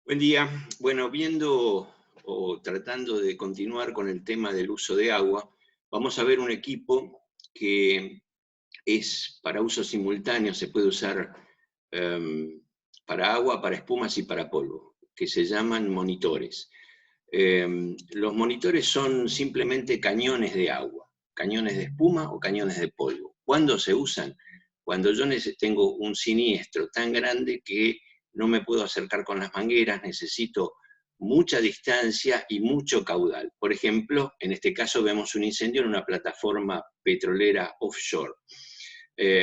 Buen día. Bueno, viendo o tratando de continuar con el tema del uso de agua, vamos a ver un equipo que es para uso simultáneo, se puede usar para agua, para espumas y para polvo, que se llaman monitores. Los monitores son simplemente cañones de agua, cañones de espuma o cañones de polvo. ¿Cuándo se usan? Cuando yo tengo un siniestro tan grande que no me puedo acercar con las mangueras, necesito mucha distancia y mucho caudal. Por ejemplo, en este caso vemos un incendio en una plataforma petrolera offshore.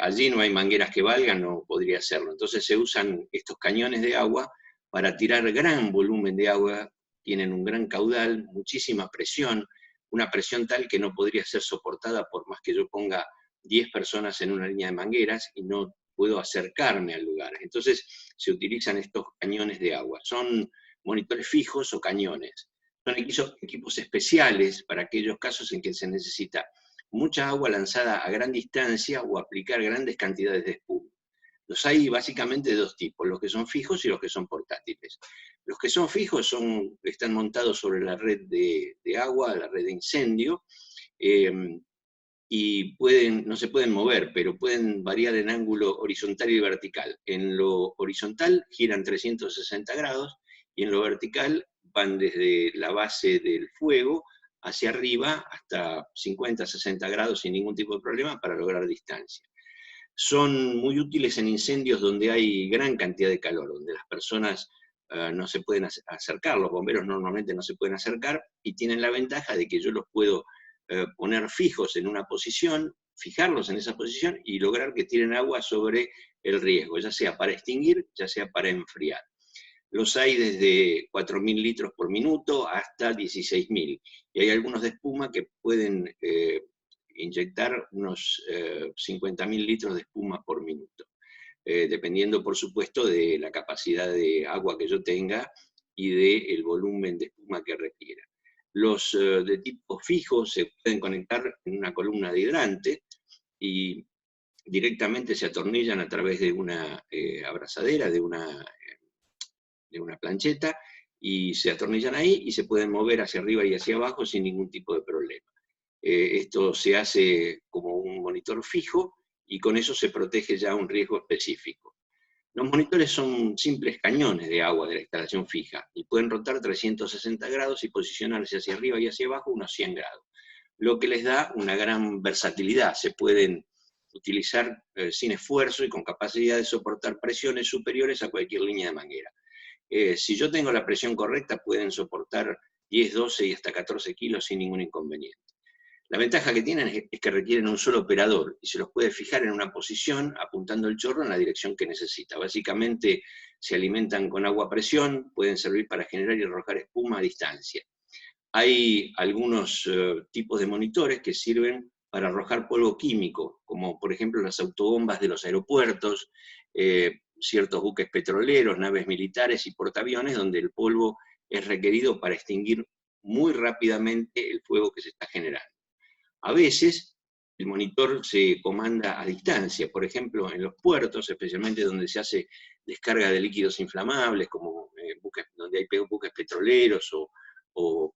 Allí no hay mangueras que valgan, no podría hacerlo. Entonces se usan estos cañones de agua para tirar gran volumen de agua, tienen un gran caudal, muchísima presión, una presión tal que no podría ser soportada por más que yo ponga 10 personas en una línea de mangueras y no puedo acercarme al lugar. Entonces se utilizan estos cañones de agua. Son monitores fijos o cañones. Son equipos especiales para aquellos casos en que se necesita mucha agua lanzada a gran distancia o aplicar grandes cantidades de espuma. Los hay básicamente de dos tipos, los que son fijos y los que son portátiles. Los que son fijos están montados sobre la red de agua, la red de incendio, eh, y no se pueden mover, pero pueden variar en ángulo horizontal y vertical. En lo horizontal giran 360 grados y en lo vertical van desde la base del fuego hacia arriba hasta 50, 60 grados sin ningún tipo de problema para lograr distancia. Son muy útiles en incendios donde hay gran cantidad de calor, donde las personas no se pueden acercar, los bomberos normalmente no se pueden acercar y tienen la ventaja de que yo los puedo poner fijos en una posición, fijarlos en esa posición y lograr que tiren agua sobre el riesgo, ya sea para extinguir, ya sea para enfriar. Los hay desde 4.000 litros por minuto hasta 16.000. Y hay algunos de espuma que pueden inyectar unos 50.000 litros de espuma por minuto, dependiendo, por supuesto, de la capacidad de agua que yo tenga y del volumen de espuma que requiera. Los de tipo fijo se pueden conectar en una columna de hidrante y directamente se atornillan a través de una abrazadera, de una plancheta, y se atornillan ahí y se pueden mover hacia arriba y hacia abajo sin ningún tipo de problema. Esto se hace como un monitor fijo y con eso se protege ya un riesgo específico. Los monitores son simples cañones de agua de la instalación fija y pueden rotar 360 grados y posicionarse hacia arriba y hacia abajo unos 100 grados, lo que les da una gran versatilidad. Se pueden utilizar sin esfuerzo y con capacidad de soportar presiones superiores a cualquier línea de manguera. Si yo tengo la presión correcta, pueden soportar 10, 12 y hasta 14 kilos sin ningún inconveniente. La ventaja que tienen es que requieren un solo operador y se los puede fijar en una posición apuntando el chorro en la dirección que necesita. Básicamente se alimentan con agua a presión, pueden servir para generar y arrojar espuma a distancia. Hay algunos tipos de monitores que sirven para arrojar polvo químico, como por ejemplo las autobombas de los aeropuertos, ciertos buques petroleros, naves militares y portaaviones, donde el polvo es requerido para extinguir muy rápidamente el fuego que se está generando. A veces el monitor se comanda a distancia, por ejemplo, en los puertos, especialmente donde se hace descarga de líquidos inflamables, como donde hay buques petroleros o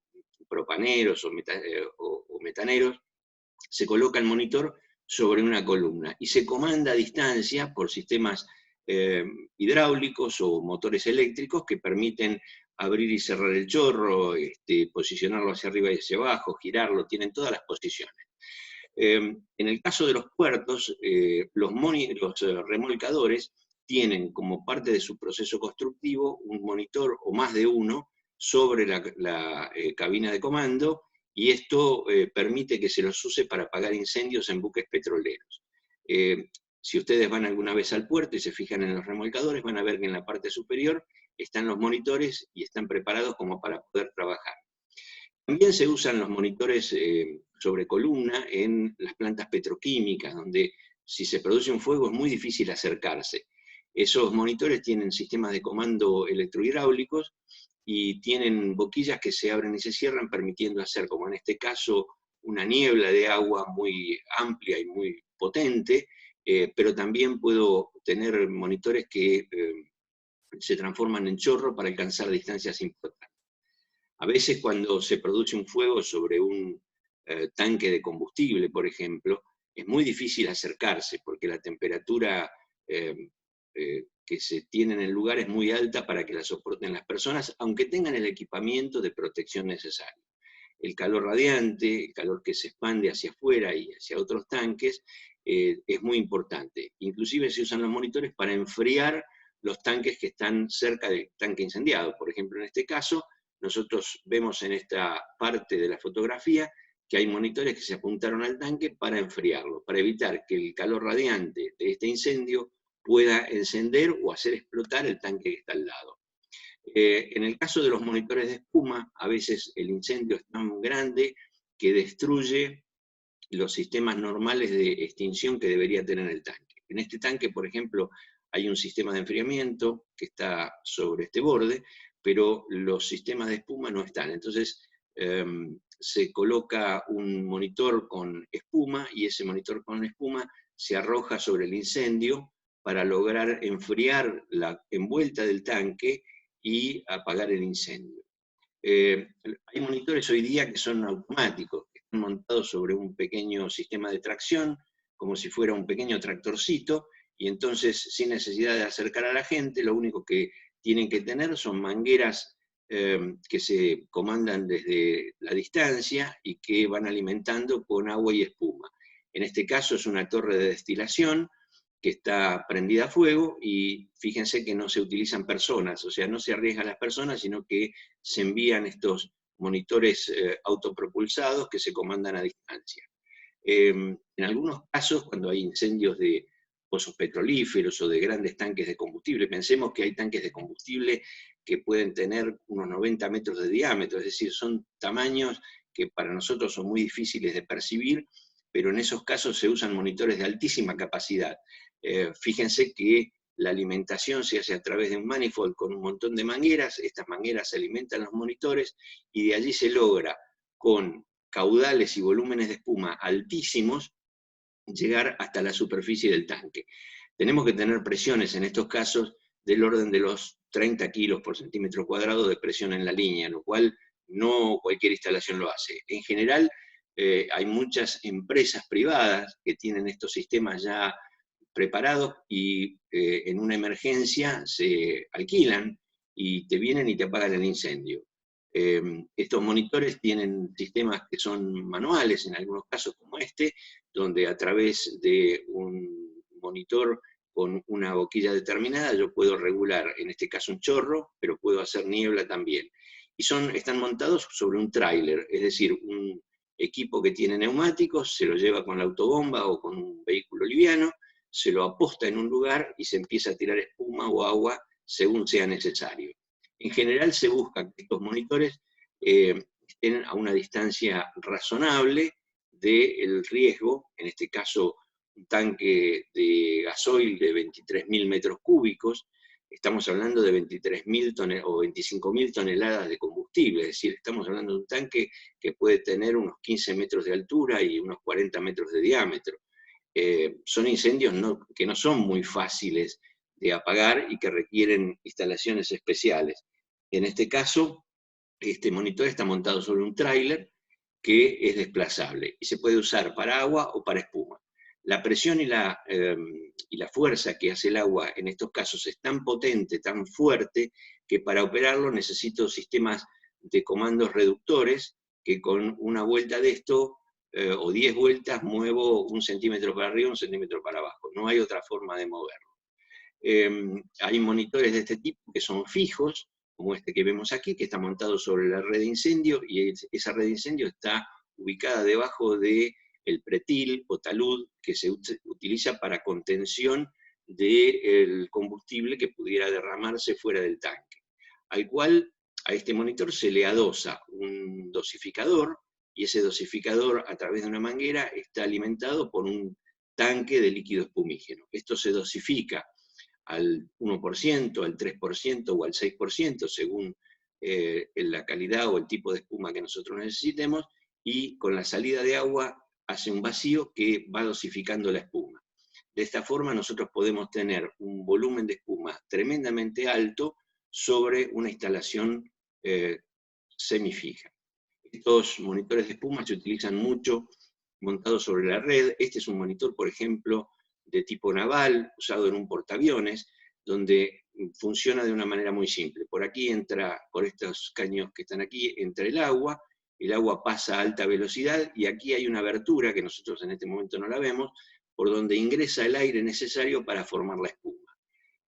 propaneros o metaneros, se coloca el monitor sobre una columna y se comanda a distancia por sistemas hidráulicos o motores eléctricos que permiten abrir y cerrar el chorro, posicionarlo hacia arriba y hacia abajo, girarlo, tienen todas las posiciones. En el caso de los puertos, los remolcadores tienen como parte de su proceso constructivo un monitor o más de uno sobre la cabina de comando, y esto permite que se los use para apagar incendios en buques petroleros. Si ustedes van alguna vez al puerto y se fijan en los remolcadores, van a ver que en la parte superior están los monitores y están preparados como para poder trabajar. También se usan los monitores sobre columna en las plantas petroquímicas, donde si se produce un fuego es muy difícil acercarse. Esos monitores tienen sistemas de comando electrohidráulicos y tienen boquillas que se abren y se cierran, permitiendo hacer, como en este caso, una niebla de agua muy amplia y muy potente, pero también puedo tener monitores que se transforman en chorro para alcanzar distancias importantes. A veces cuando se produce un fuego sobre un tanque de combustible, por ejemplo, es muy difícil acercarse porque la temperatura que se tiene en el lugar es muy alta para que la soporten las personas, aunque tengan el equipamiento de protección necesario. El calor radiante, el calor que se expande hacia afuera y hacia otros tanques, es muy importante. Inclusive se usan los monitores para enfriar los tanques que están cerca del tanque incendiado. Por ejemplo, en este caso, nosotros vemos en esta parte de la fotografía que hay monitores que se apuntaron al tanque para enfriarlo, para evitar que el calor radiante de este incendio pueda encender o hacer explotar el tanque que está al lado. En el caso de los monitores de espuma, a veces el incendio es tan grande que destruye los sistemas normales de extinción que debería tener el tanque. En este tanque, por ejemplo, hay un sistema de enfriamiento que está sobre este borde, pero los sistemas de espuma no están. Entonces, se coloca un monitor con espuma y ese monitor con espuma se arroja sobre el incendio para lograr enfriar la envuelta del tanque y apagar el incendio. Hay monitores hoy día que son automáticos, que están montados sobre un pequeño sistema de tracción, como si fuera un pequeño tractorcito, y entonces sin necesidad de acercar a la gente, lo único que tienen que tener son mangueras que se comandan desde la distancia y que van alimentando con agua y espuma. En este caso es una torre de destilación que está prendida a fuego, y fíjense que no se utilizan personas, o sea, no se arriesgan las personas, sino que se envían estos monitores autopropulsados que se comandan a distancia. En algunos casos, cuando hay incendios de pozos petrolíferos o de grandes tanques de combustible, pensemos que hay tanques de combustible que pueden tener unos 90 metros de diámetro, es decir, son tamaños que para nosotros son muy difíciles de percibir, pero en esos casos se usan monitores de altísima capacidad. Fíjense que la alimentación se hace a través de un manifold con un montón de mangueras, estas mangueras alimentan los monitores y de allí se logra, con caudales y volúmenes de espuma altísimos, llegar hasta la superficie del tanque. Tenemos que tener presiones en estos casos del orden de los 30 kilos por centímetro cuadrado de presión en la línea, lo cual no cualquier instalación lo hace. En general, hay muchas empresas privadas que tienen estos sistemas ya preparados y en una emergencia se alquilan y te vienen y te apagan el incendio. Estos monitores tienen sistemas que son manuales, en algunos casos como este, donde a través de un monitor con una boquilla determinada yo puedo regular, en este caso un chorro, pero puedo hacer niebla también. Y están montados sobre un tráiler, es decir, un equipo que tiene neumáticos, se lo lleva con la autobomba o con un vehículo liviano, se lo aposta en un lugar y se empieza a tirar espuma o agua según sea necesario. En general se busca que estos monitores estén a una distancia razonable del riesgo, en este caso un tanque de gasoil de 23.000 metros cúbicos, estamos hablando de 23.000 o 25.000 toneladas de combustible, es decir, estamos hablando de un tanque que puede tener unos 15 metros de altura y unos 40 metros de diámetro. Son incendios que no son muy fáciles de apagar y que requieren instalaciones especiales. En este caso, este monitor está montado sobre un tráiler que es desplazable y se puede usar para agua o para espuma. La presión y la fuerza que hace el agua en estos casos es tan potente, tan fuerte, que para operarlo necesito sistemas de comandos reductores que con una vuelta de esto o 10 vueltas muevo 1 centímetro para arriba, 1 centímetro para abajo. No hay otra forma de moverlo. Hay monitores de este tipo que son fijos, como este que vemos aquí, que está montado sobre la red de incendio, y esa red de incendio está ubicada debajo del pretil o talud que se utiliza para contención del combustible que pudiera derramarse fuera del tanque, al cual a este monitor se le adosa un dosificador, y ese dosificador a través de una manguera está alimentado por un tanque de líquido espumígeno. Esto se dosifica al 1%, al 3% o al 6%, según la calidad o el tipo de espuma que nosotros necesitemos, y con la salida de agua hace un vacío que va dosificando la espuma. De esta forma nosotros podemos tener un volumen de espuma tremendamente alto sobre una instalación semifija. Estos monitores de espuma se utilizan mucho montados sobre la red. Este es un monitor, por ejemplo, de tipo naval, usado en un portaaviones, donde funciona de una manera muy simple. Por aquí entra, por estos caños que están aquí, entra el agua pasa a alta velocidad, y aquí hay una abertura, que nosotros en este momento no la vemos, por donde ingresa el aire necesario para formar la espuma.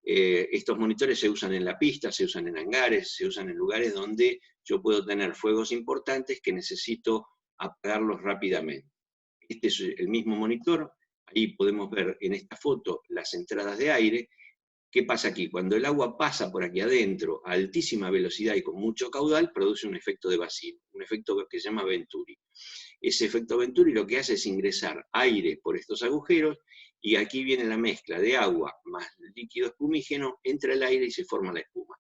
Estos monitores se usan en la pista, se usan en hangares, se usan en lugares donde yo puedo tener fuegos importantes que necesito apagarlos rápidamente. Este es el mismo monitor, ahí podemos ver en esta foto las entradas de aire. ¿Qué pasa aquí? Cuando el agua pasa por aquí adentro a altísima velocidad y con mucho caudal, produce un efecto de vacío, un efecto que se llama Venturi. Ese efecto Venturi lo que hace es ingresar aire por estos agujeros, y aquí viene la mezcla de agua más líquido espumígeno, entra el aire y se forma la espuma.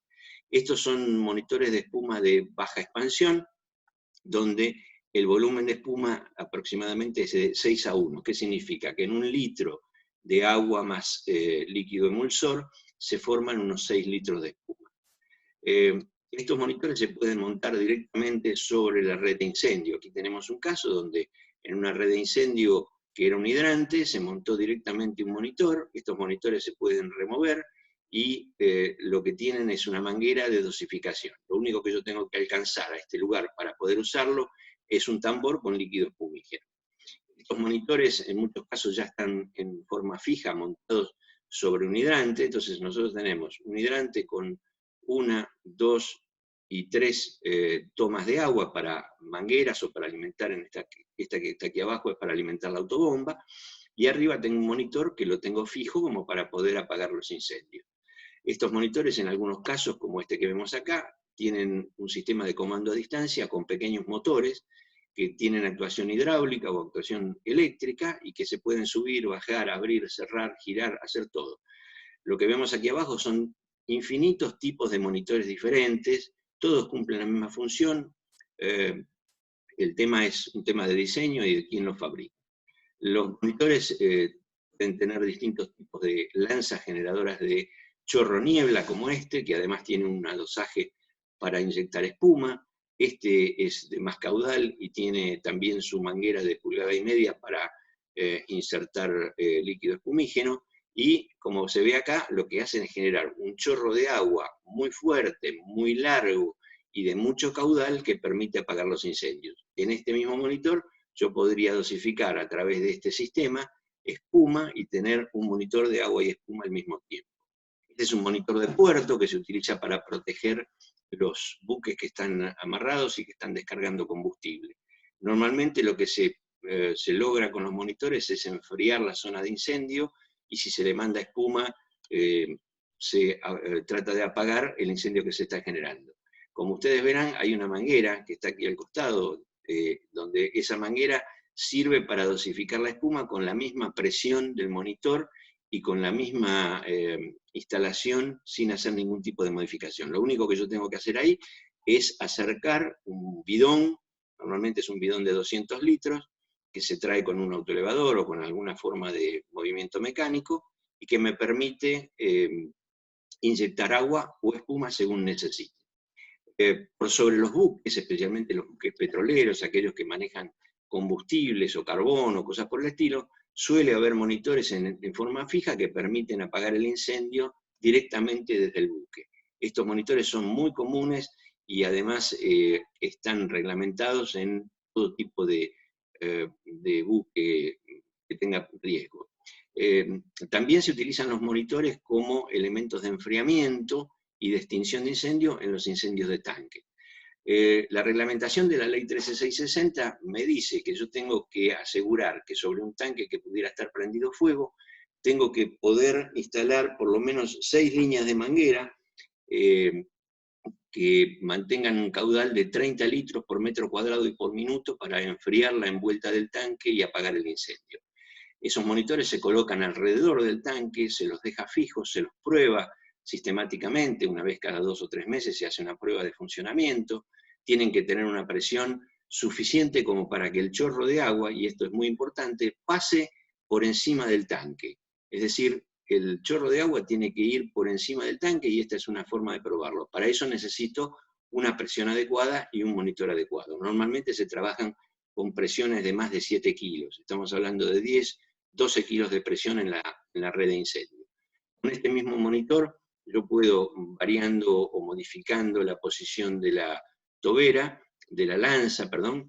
Estos son monitores de espuma de baja expansión, donde el volumen de espuma aproximadamente es de 6:1. ¿Qué significa? Que en 1 litro de agua más líquido emulsor se forman unos 6 litros de espuma. Estos monitores se pueden montar directamente sobre la red de incendio. Aquí tenemos un caso donde en una red de incendio que era un hidrante, se montó directamente un monitor. Estos monitores se pueden remover y lo que tienen es una manguera de dosificación. Lo único que yo tengo que alcanzar a este lugar para poder usarlo es un tambor con líquido espumígeno. Estos monitores en muchos casos ya están en forma fija, montados sobre un hidrante. Entonces nosotros tenemos un hidrante con 1, 2 y 3 tomas de agua para mangueras o para alimentar, en esta que está aquí abajo es para alimentar la autobomba, y arriba tengo un monitor que lo tengo fijo como para poder apagar los incendios. Estos monitores en algunos casos, como este que vemos acá, tienen un sistema de comando a distancia con pequeños motores que tienen actuación hidráulica o actuación eléctrica y que se pueden subir, bajar, abrir, cerrar, girar, hacer todo. Lo que vemos aquí abajo son infinitos tipos de monitores diferentes, todos cumplen la misma función. El tema es un tema de diseño y de quién los fabrica. Los monitores pueden tener distintos tipos de lanzas generadoras de chorro niebla, como este, que además tiene un dosaje para inyectar espuma. Este es de más caudal y tiene también su manguera de 1,5 pulgadas para insertar líquido espumígeno. Y como se ve acá, lo que hacen es generar un chorro de agua muy fuerte, muy largo y de mucho caudal que permite apagar los incendios. En este mismo monitor yo podría dosificar a través de este sistema espuma y tener un monitor de agua y espuma al mismo tiempo. Este es un monitor de puerto que se utiliza para proteger los buques que están amarrados y que están descargando combustible. Normalmente lo que se logra con los monitores es enfriar la zona de incendio, y si se le manda espuma, se trata de apagar el incendio que se está generando. Como ustedes verán, hay una manguera que está aquí al costado, donde esa manguera sirve para dosificar la espuma con la misma presión del monitor y con la misma instalación, sin hacer ningún tipo de modificación. Lo único que yo tengo que hacer ahí es acercar un bidón, normalmente es un bidón de 200 litros, que se trae con un autoelevador o con alguna forma de movimiento mecánico, y que me permite inyectar agua o espuma según necesite. Por sobre los buques, especialmente los buques petroleros, aquellos que manejan combustibles o carbón o cosas por el estilo, suele haber monitores en forma fija que permiten apagar el incendio directamente desde el buque. Estos monitores son muy comunes y además están reglamentados en todo tipo de buque que tenga riesgo. También se utilizan los monitores como elementos de enfriamiento y de extinción de incendio en los incendios de tanque. La reglamentación de la ley 13660 me dice que yo tengo que asegurar que sobre un tanque que pudiera estar prendido fuego, tengo que poder instalar por lo menos 6 líneas de manguera que mantengan un caudal de 30 litros por metro cuadrado y por minuto para enfriar la envuelta del tanque y apagar el incendio. Esos monitores se colocan alrededor del tanque, se los deja fijos, se los prueba sistemáticamente, una vez cada 2 o 3 meses se hace una prueba de funcionamiento. Tienen que tener una presión suficiente como para que el chorro de agua, y esto es muy importante, pase por encima del tanque. Es decir, el chorro de agua tiene que ir por encima del tanque y esta es una forma de probarlo. Para eso necesito una presión adecuada y un monitor adecuado. Normalmente se trabajan con presiones de más de 7 kilos. Estamos hablando de 10, 12 kilos de presión en la red de incendio. Con este mismo monitor yo puedo, variando o modificando la posición de la tobera, de la lanza, perdón,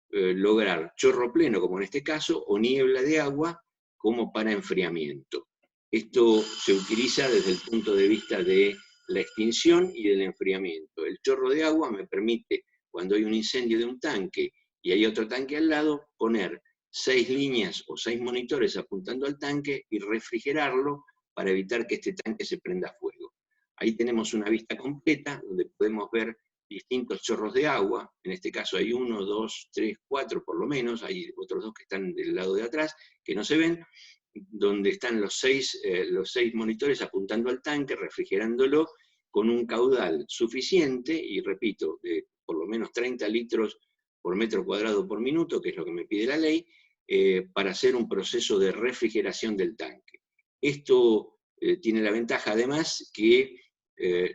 lograr chorro pleno, como en este caso, o niebla de agua, como para enfriamiento. Esto se utiliza desde el punto de vista de la extinción y del enfriamiento. El chorro de agua me permite, cuando hay un incendio de un tanque y hay otro tanque al lado, poner 6 líneas o 6 monitores apuntando al tanque y refrigerarlo para evitar que este tanque se prenda fuego. Ahí tenemos una vista completa donde podemos ver distintos chorros de agua. En este caso hay 1, 2, 3, 4 por lo menos, hay otros 2 que están del lado de atrás que no se ven, donde están los 6 monitores apuntando al tanque, refrigerándolo con un caudal suficiente, y repito, de por lo menos 30 litros por metro cuadrado por minuto, que es lo que me pide la ley, para hacer un proceso de refrigeración del tanque. Esto tiene la ventaja además que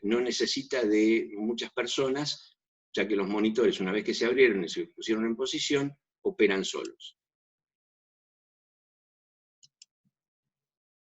no necesita de muchas personas, ya que los monitores, una vez que se abrieron y se pusieron en posición, operan solos.